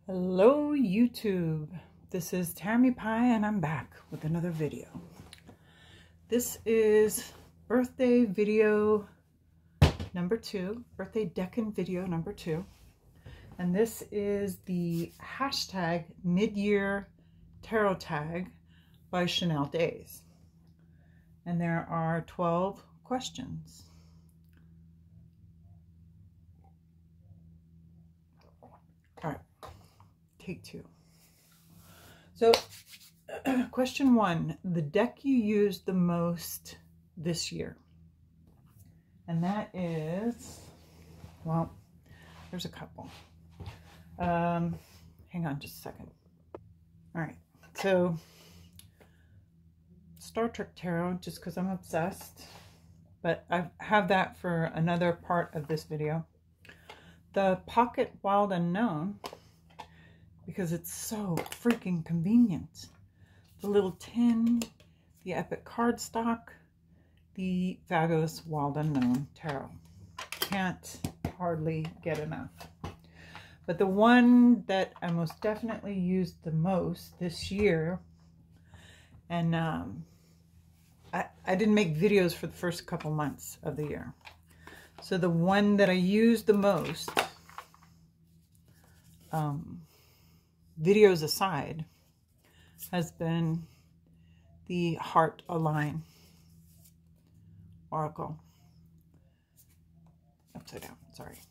Hello YouTube, this is Tammy Pie and I'm back with another video. This is birthday video number 2, birthday Decan video number 2. And this is the hashtag mid-year tarot tag by Chanel Days. And there are 12 questions. All right. Take 2. So, question 1, the deck you used the most this year. And that is, well, there's a couple. Hang on just a second. All right, so Star Trek Tarot, just because I'm obsessed, but I have that for another part of this video. The Pocket Wild Unknown, because it's so freaking convenient. The little tin, the epic cardstock, the fabulous Wild Unknown Tarot. Can't hardly get enough. But the one that I most definitely used the most this year, and I didn't make videos for the first couple months of the year. So the one that I used the most, videos aside, has been the Heart Align Oracle. Upside down, sorry.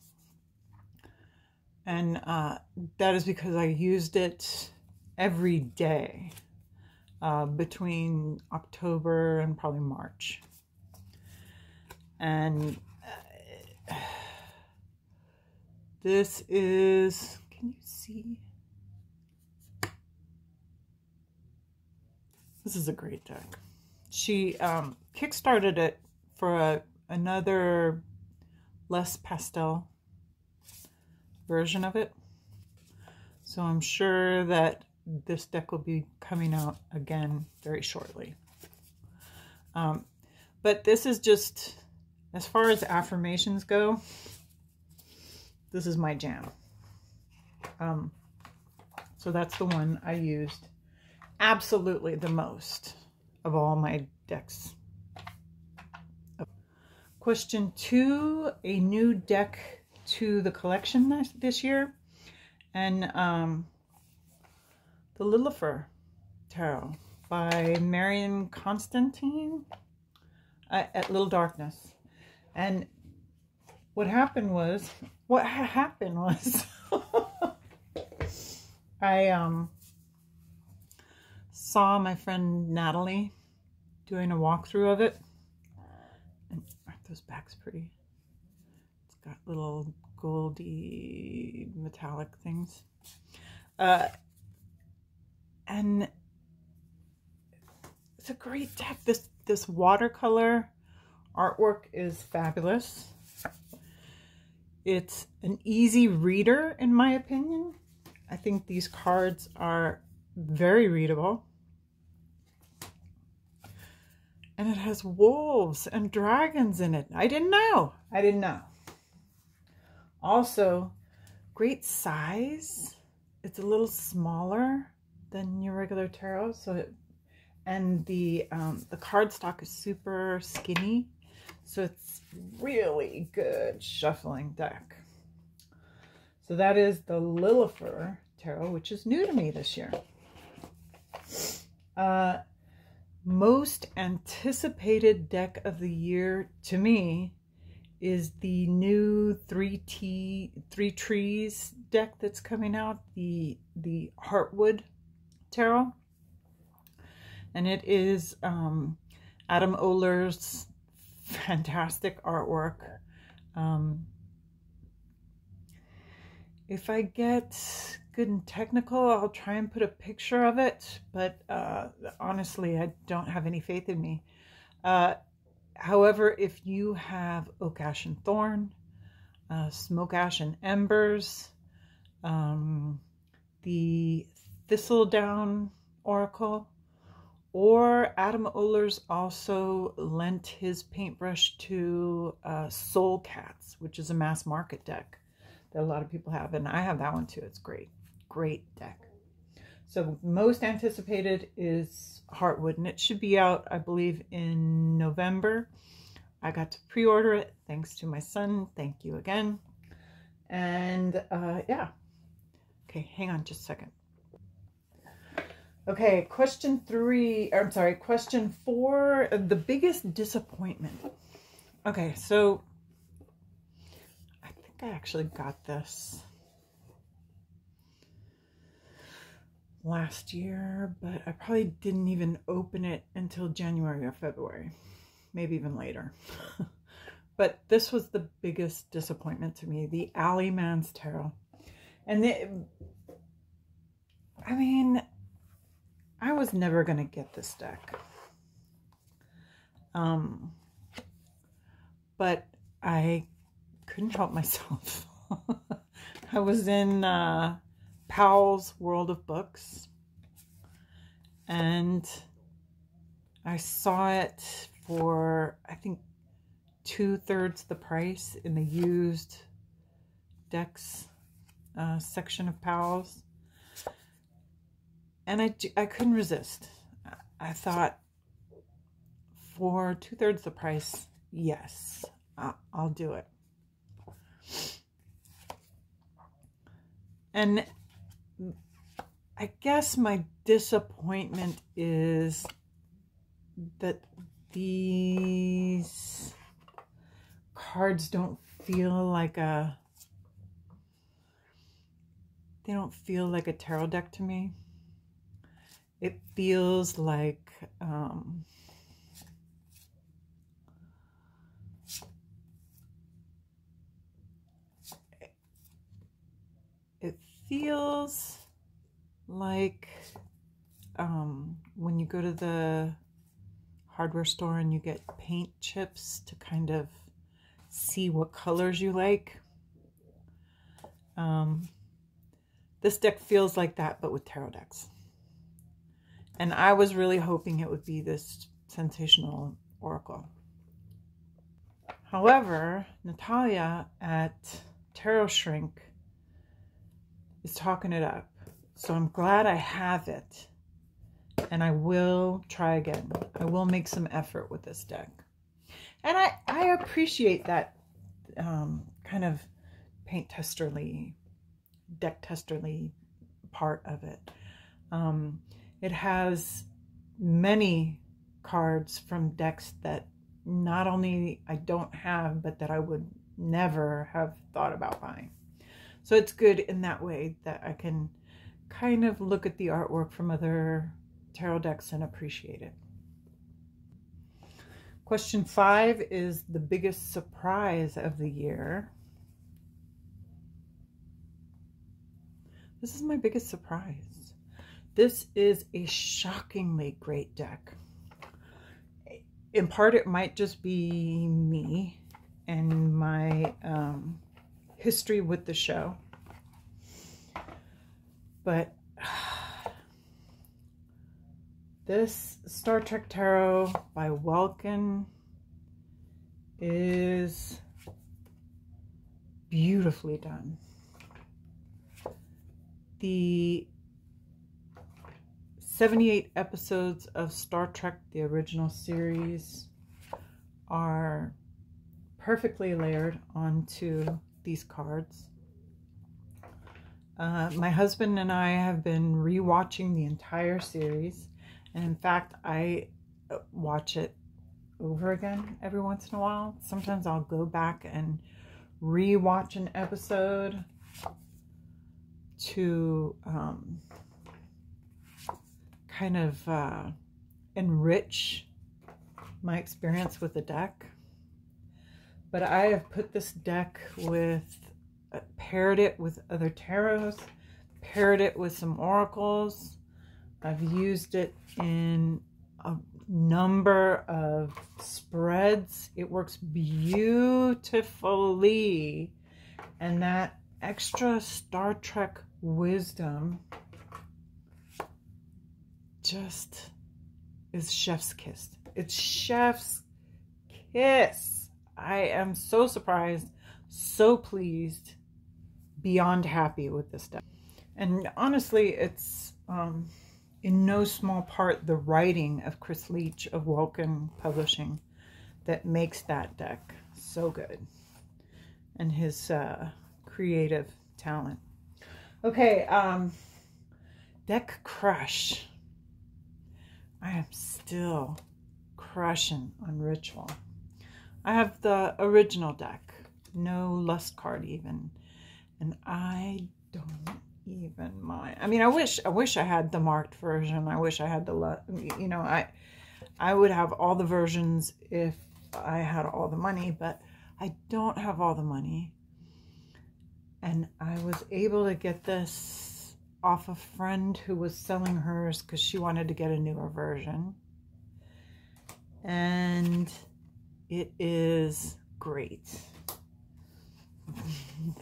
And that is because I used it every day between October and probably March. And this is, can you see? This is a great deck. She kickstarted it for another less pastel version of it. So I'm sure that this deck will be coming out again very shortly. But this is just, as far as affirmations go, this is my jam. So that's the one I used absolutely the most of all my decks. Question 2, a new deck to the collection this year, and the Lillifer Tarot by Marion Constantine at Little Darkness. And what happened was I saw my friend Natalie doing a walkthrough of it. And aren't those backs pretty? It's got little goldy metallic things. And it's a great deck. This watercolor artwork is fabulous. It's an easy reader, in my opinion. I think these cards are very readable. And it has wolves and dragons in it. I didn't know. Also, great size. It's a little smaller than your regular tarot. And the cardstock is super skinny. So it's really good shuffling deck. So that is the Lillifer Tarot, which is new to me this year. Most anticipated deck of the year to me is the new 3 Trees deck that's coming out, the Heartwood Tarot. And it is Adam Oler's fantastic artwork. If I get good and technical, I'll try and put a picture of it, but honestly, I don't have any faith in me. However, if you have Oak Ash and Thorn, Smoke Ash and Embers, the Thistledown Oracle, or Adam Oler's also lent his paintbrush to Soul Cats, which is a mass market deck that a lot of people have, and I have that one too. It's great. great deck. So most anticipated is Heartwood, and it should be out, I believe, in November. I got to pre-order it thanks to my son. Thank you again. And yeah. Okay, hang on just a second. Okay, question 4, the biggest disappointment. Okay, so I think I actually got this last year, but I probably didn't even open it until January or February, maybe even later. But this was the biggest disappointment to me, the Alley Man's Tarot. And I mean, I was never going to get this deck. But I couldn't help myself. I was in Powell's World of Books, and I saw it for, I think, 2/3 the price in the used decks section of Powell's. And I couldn't resist. I thought, for 2/3 the price, yes, I'll do it. And I guess my disappointment is that these cards don't feel like they don't feel like a tarot deck to me. It feels like when you go to the hardware store and you get paint chips to kind of see what colors you like. This deck feels like that, but with tarot decks. And I was really hoping it would be this sensational oracle. However, Natalia at Tarot Shrink is talking it up. So I'm glad I have it. And I will try again. I will make some effort with this deck. And I appreciate that kind of paint testerly, deck testerly part of it. It has many cards from decks that not only I don't have, but that I would never have thought about buying. So it's good in that way that I can kind of look at the artwork from other tarot decks and appreciate it. Question 5 is the biggest surprise of the year. This is my biggest surprise. This is a shockingly great deck. In part, it might just be me and my history with the show. But this Star Trek Tarot by Welkin is beautifully done. The 78 episodes of Star Trek, the original series, are perfectly layered onto these cards. My husband and I have been rewatching the entire series. And in fact, I watch it over again every once in a while. Sometimes I'll go back and rewatch an episode to kind of enrich my experience with the deck. But I have put this deck with, paired it with other tarots, paired it with some oracles. I've used it in a number of spreads. It works beautifully. And that extra Star Trek wisdom just is chef's kiss. It's chef's kiss. I am so surprised, so pleased, beyond happy with this deck. And honestly, it's in no small part the writing of Chris Leach of Vulcan Publishing that makes that deck so good, and his creative talent. Okay, deck crush. I am still crushing on Ritual. I have the original deck, no lust card even, and I don't even mind. I mean, I wish I had the marked version. I wish I had the, you know, I would have all the versions if I had all the money, but I don't have all the money. And I was able to get this off a friend who was selling hers because she wanted to get a newer version. And it is great.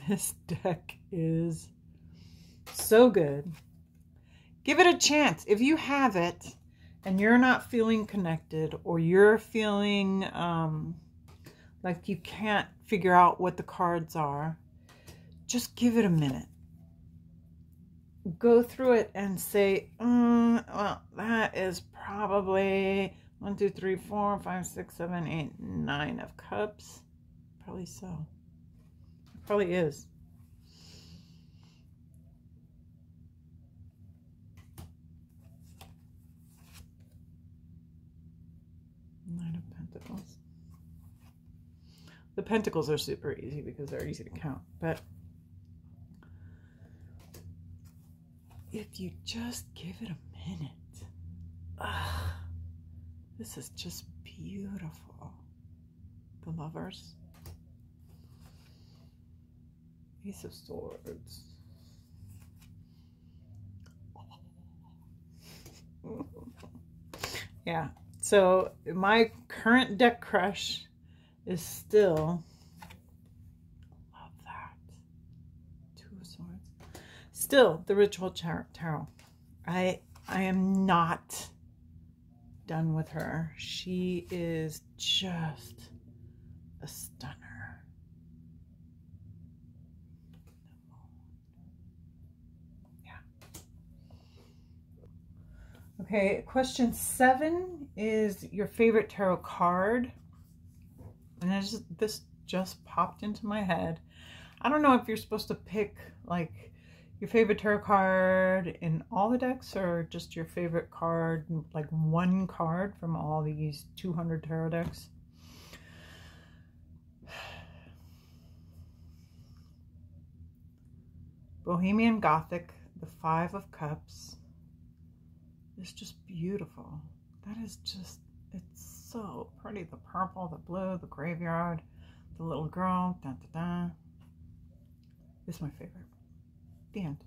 This deck is so good. Give it a chance. If you have it and you're not feeling connected, or you're feeling like you can't figure out what the cards are, just give it a minute. Go through it and say, well, that is probably 1, 2, 3, 4, 5, 6, 7, 8, 9 of cups. Probably so. It probably is. Nine of Pentacles. The Pentacles are super easy because they're easy to count, but if you just give it a minute, this is just beautiful. The Lovers. Ace of Swords. Yeah, so my current deck crush is still, love that, Two of Swords, still the Ritual Tarot. I am not done with her. She is just a stunner. Yeah. Okay, question 7 is your favorite tarot card. And this just popped into my head. I don't know if you're supposed to pick like your favorite tarot card in all the decks, or just your favorite card, like one card from all these 200 tarot decks. Bohemian Gothic, the 5 of Cups, is just beautiful. That is just, it's so pretty. The purple, the blue, the graveyard, the little girl, da da da. This is my favorite. The end.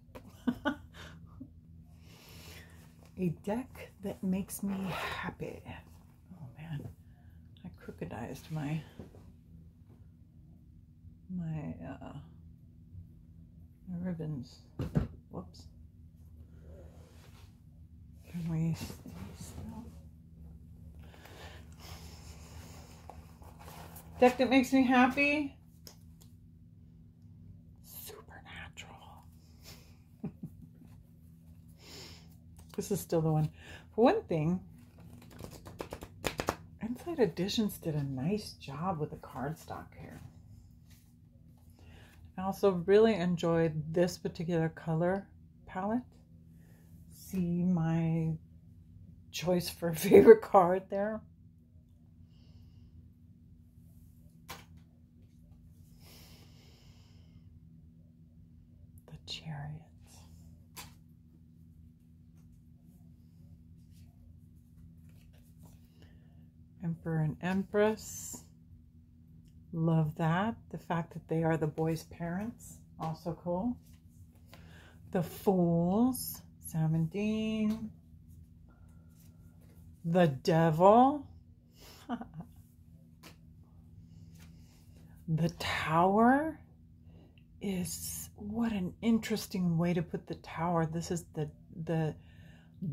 A deck that makes me happy. Oh man, I crookedized my ribbons. Whoops. Can we stay still? Deck that makes me happy. Supernatural. This is still the one. For one thing, Inside Editions did a nice job with the cardstock here. I also really enjoyed this particular color palette. See my choice for favorite card there. The Chariot. Emperor and Empress. Love that. The fact that they are the boy's parents. Also cool. The Fools. Sam and Dean. The Devil. The Tower is, what an interesting way to put the Tower. This is the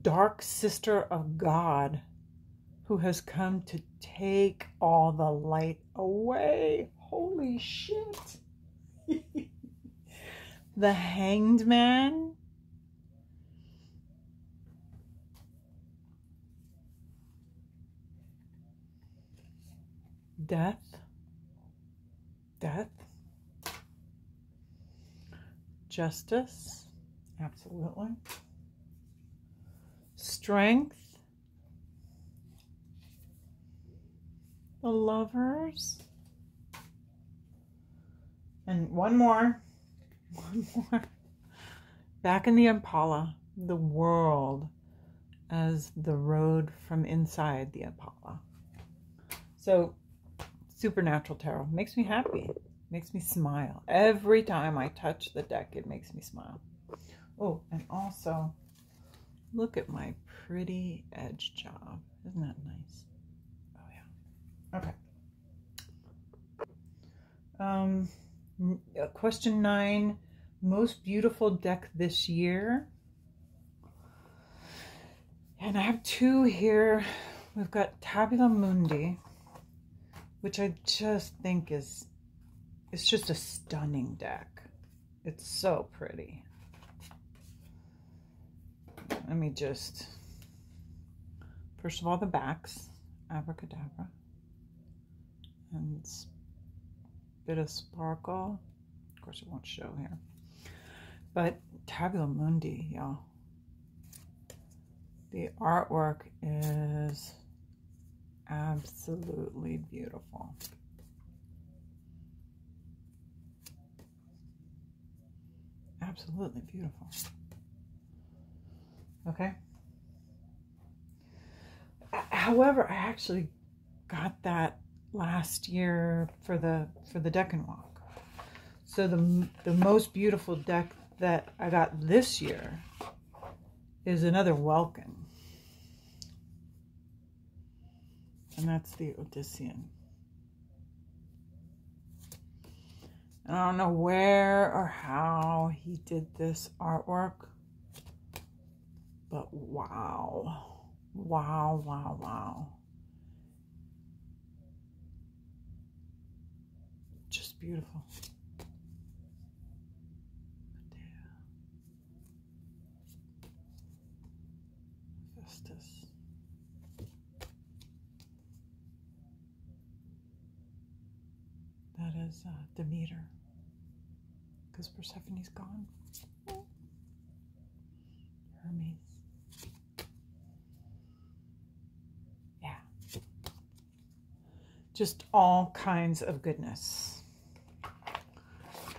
dark sister of God who has come to take all the light away. Holy shit. The Hanged Man. Death. Death. Justice. Absolutely. Strength. The Lovers. And one more. One more. Back in the Impala. The World as the road from inside the Impala. So, Supernatural Tarot makes me happy. Makes me smile. Every time I touch the deck, it makes me smile. Oh, and also, look at my pretty edge job. Isn't that nice? Oh, yeah. Okay. Question 9. Most beautiful deck this year. And I have 2 here. We've got Tabula Mundi, which I just think it's just a stunning deck. It's so pretty. Let me just, first of all, the backs, abracadabra, and a bit of sparkle. Of course, it won't show here. But Tabula Mundi, y'all. The artwork is absolutely beautiful. Absolutely beautiful. Okay. However, I actually got that last year for the Decan walk. So the most beautiful deck that I got this year is another Welkin. And that's the Odyssean. And I don't know where or how he did this artwork, but wow. Wow, wow, wow. Just beautiful. Festus. That is Demeter, because Persephone's gone. Hermes. Yeah. Just all kinds of goodness.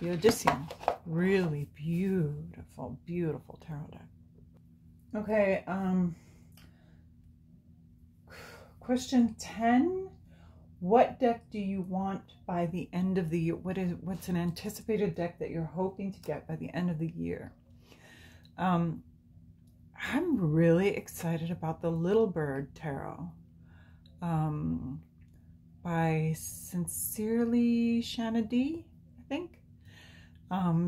The Odyssean. Really beautiful, beautiful tarot deck. Okay, question 10. What deck do you want by the end of the year? What's an anticipated deck that you're hoping to get by the end of the year? I'm really excited about the Little Bird Tarot by Sincerely Shanna D, I think.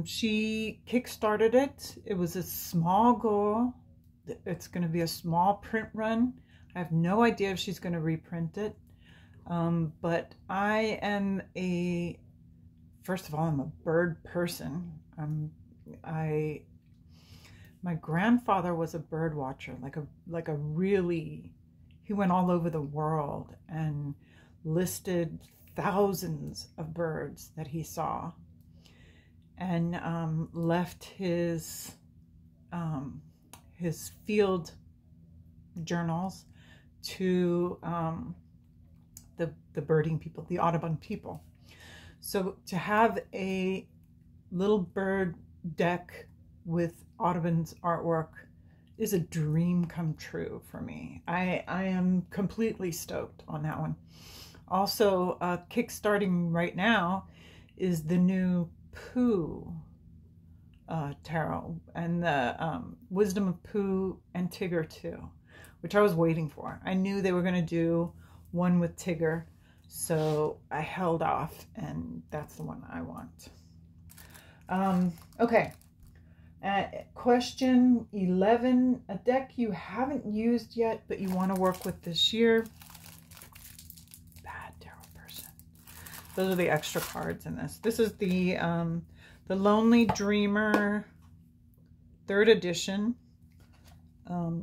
She kickstarted it. It was a small goal. It's going to be a small print run. I have no idea if she's going to reprint it. But I am first of all, I'm a bird person. My grandfather was a bird watcher, like a really, he went all over the world and listed thousands of birds that he saw, and left his field journals to the birding people, the Audubon people. So to have a little bird deck with Audubon's artwork is a dream come true for me. I am completely stoked on that one. Also, kickstarting right now is the new Pooh tarot, and the Wisdom of Pooh and Tigger too, which I was waiting for. I knew they were going to do one with Tigger, so I held off, and that's the one I want. Okay. Question 11, a deck you haven't used yet, but you want to work with this year. Bad tarot person. Those are the extra cards in this. This is the Lonely Dreamer 3rd edition,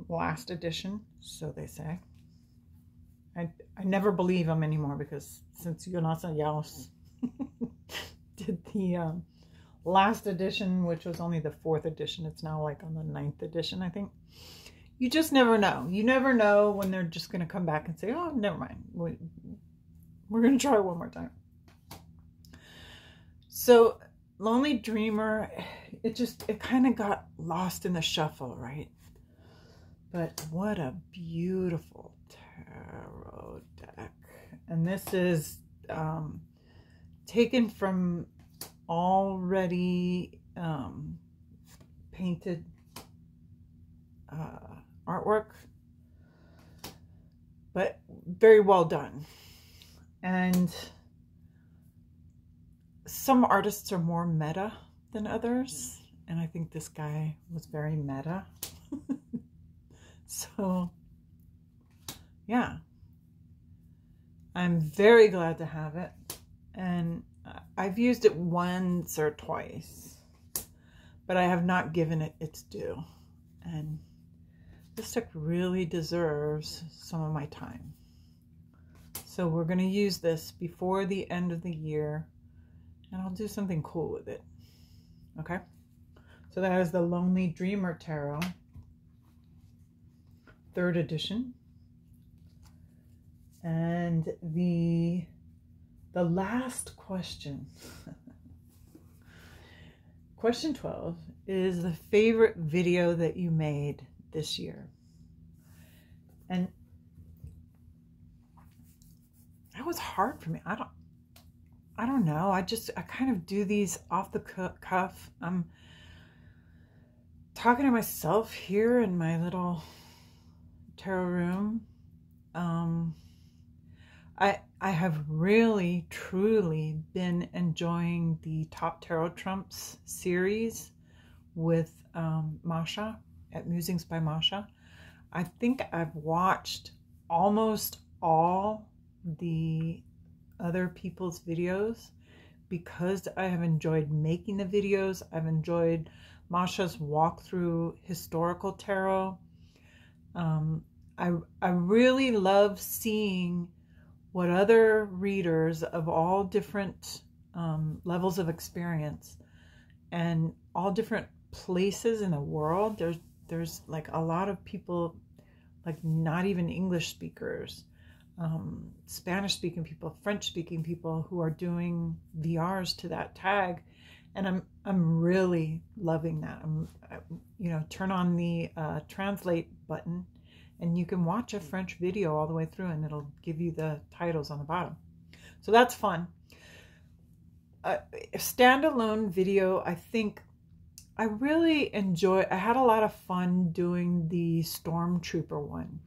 last edition, so they say. I never believe them anymore, because since Jonathan Yaus did the last edition, which was only the 4th edition, it's now like on the 9th edition, I think. You just never know. You never know when they're just going to come back and say, oh, never mind. We're going to try one more time. So Lonely Dreamer, it kind of got lost in the shuffle, right? But what a beautiful tarot deck. And this is taken from already painted artwork, but very well done. And some artists are more meta than others, and I think this guy was very meta. So yeah, I'm very glad to have it, and I've used it once or twice, but I have not given it its due, and this deck really deserves some of my time. So we're going to use this before the end of the year, and I'll do something cool with it. Okay? So that is the Lonely Dreamer Tarot, 3rd edition. And the last question, question 12, is the favorite video that you made this year. And that was hard for me. I don't know. I kind of do these off the cuff. I'm talking to myself here in my little tarot room. I have really, truly been enjoying the Top Tarot Trumps series with Masha at Musings by Masha. I think I've watched almost all the other people's videos because I have enjoyed making the videos. I've enjoyed Masha's walkthrough historical tarot. I really love seeing what other readers of all different levels of experience and all different places in the world. There's like a lot of people, like not even English speakers, Spanish speaking people, French speaking people who are doing VRs to that tag, and I'm really loving that. You know, turn on the translate button, and you can watch a French video all the way through, and it'll give you the titles on the bottom. So that's fun. A standalone video, I think I really enjoy. I had a lot of fun doing the Stormtrooper one.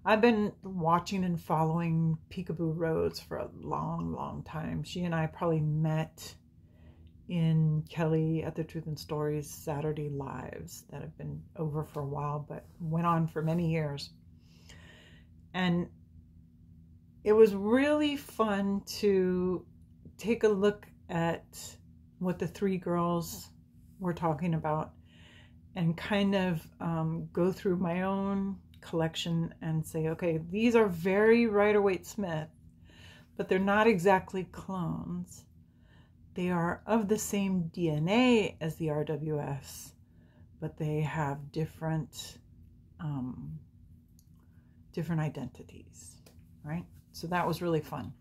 I've been watching and following Peekaboo Rose for a long, long time. She and I probably met in Kelly at the Truth and Stories Saturday Lives that have been over for a while, but went on for many years. And it was really fun to take a look at what the 3 girls were talking about and kind of go through my own collection and say, okay, these are very Rider-Waite-Smith, but they're not exactly clones. They are of the same DNA as the RWS, but they have different identities, right? So that was really fun.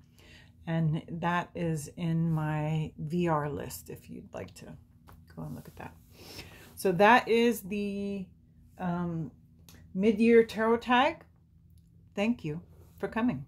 And that is in my VR list if you'd like to go and look at that. So that is the mid-year tarot tag. Thank you for coming.